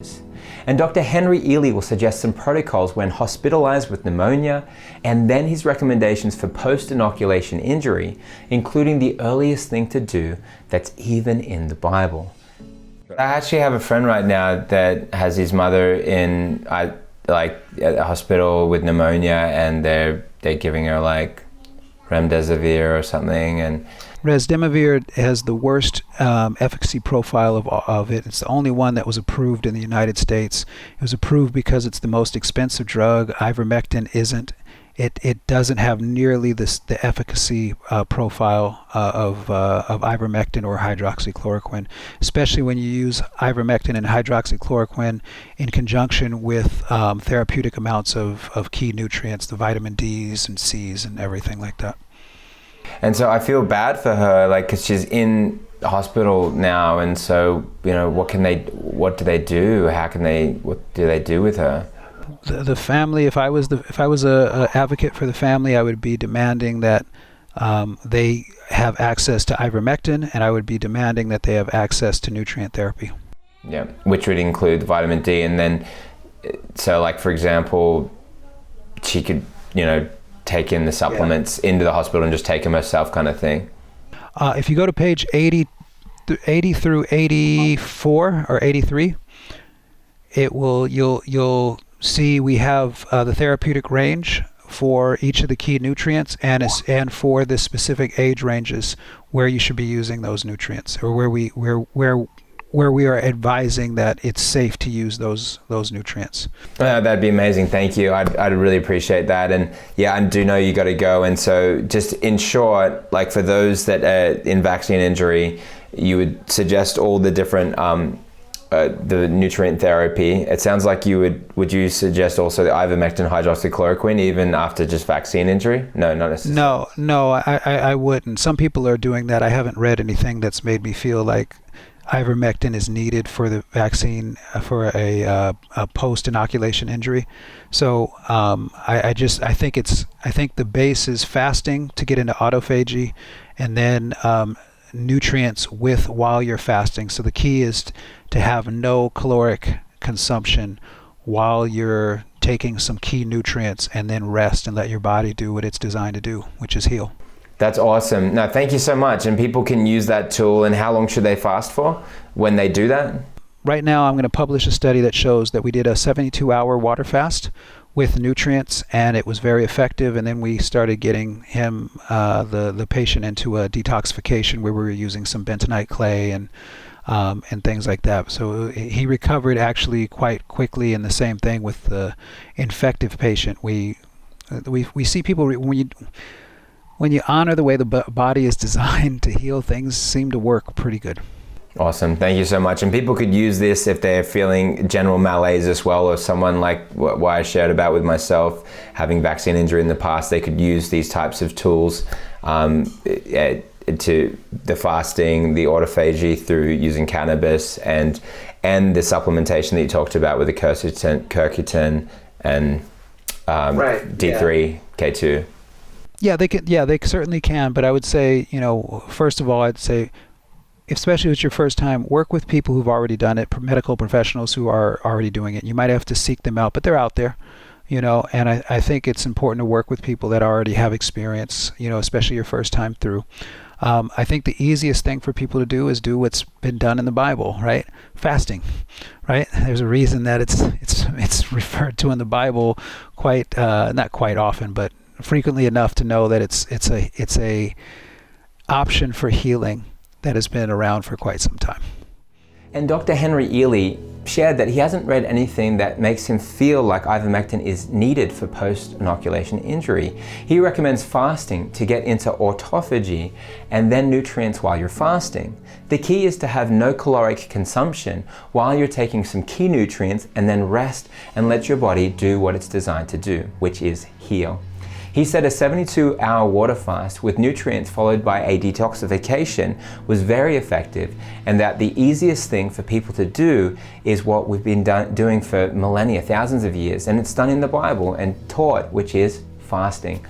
And Dr. Henry Ealy will suggest some protocols when hospitalized with pneumonia, and then his recommendations for post-inoculation injury, including the earliest thing to do that's even in the Bible. I actually have a friend right now that has his mother in at the hospital with pneumonia, and they're giving her like remdesivir or something. And Remdesivir has the worst efficacy profile of it. It's the only one that was approved in the United States. It was approved because it's the most expensive drug. Ivermectin isn't. It doesn't have nearly the efficacy profile of ivermectin or hydroxychloroquine, especially when you use ivermectin and hydroxychloroquine in conjunction with therapeutic amounts of key nutrients, the vitamin D's and C's and everything like that. And so I feel bad for her, like, because she's in the hospital now, and so, you know, what do they do? What do they do with her? The family, if I was a advocate for the family, I would be demanding that they have access to ivermectin, and I would be demanding that they have access to nutrient therapy. Yeah, which would include vitamin D, and then, so like, for example, she could, you know, take in the supplements into the hospital and just take them herself, kind of thing. If you go to page 80 through 84 or 83, you'll see we have the therapeutic range for each of the key nutrients, and for the specific age ranges where you should be using those nutrients, or where we are advising that it's safe to use those nutrients. That'd be amazing. Thank you. I'd really appreciate that. And yeah, I do know you got to go. And so just in short, like for those that are in vaccine injury, you would suggest all the different the nutrient therapy. It sounds like would you suggest also the ivermectin, hydroxychloroquine even after just vaccine injury? No, not necessarily. No, I wouldn't. Some people are doing that. I haven't read anything that's made me feel like ivermectin is needed for the vaccine for a post-inoculation injury. So I think the base is fasting to get into autophagy, and then nutrients while you're fasting. So the key is to have no caloric consumption while you're taking some key nutrients, and then rest and let your body do what it's designed to do, which is heal. That's awesome. No, thank you so much. And people can use that tool. And how long should they fast for when they do that? Right now, I'm going to publish a study that shows that we did a 72-hour water fast with nutrients, and it was very effective. And then we started getting him, the patient, into a detoxification where we were using some bentonite clay and things like that. So he recovered actually quite quickly. And the same thing with the infective patient. We see people when you honor the way the body is designed to heal, things seem to work pretty good. Awesome. Thank you so much. And people could use this if they're feeling general malaise as well, or someone like what I shared about with myself, having vaccine injury in the past. They could use these types of tools to the fasting, the autophagy through using cannabis, and the supplementation that you talked about with the quercetin and D3, K2. Yeah, they certainly can. But I would say, you know, first of all, I'd say, especially if it's your first time, work with people who've already done it, medical professionals who are already doing it. You might have to seek them out, but they're out there, you know, and I think it's important to work with people that already have experience, you know, especially your first time through. I think the easiest thing for people to do is do what's been done in the Bible, right? Fasting, right? There's a reason that it's referred to in the Bible quite, not quite often, but frequently enough to know that it's a option for healing that has been around for quite some time. And Dr. Henry Ealy shared that he hasn't read anything that makes him feel like ivermectin is needed for post-inoculation injury. He recommends fasting to get into autophagy, and then nutrients while you're fasting. The key is to have no caloric consumption while you're taking some key nutrients, and then rest and let your body do what it's designed to do, which is heal. He said a 72-hour water fast with nutrients followed by a detoxification was very effective, and that the easiest thing for people to do is what we've been doing for millennia, thousands of years, and it's done in the Bible and taught, which is fasting.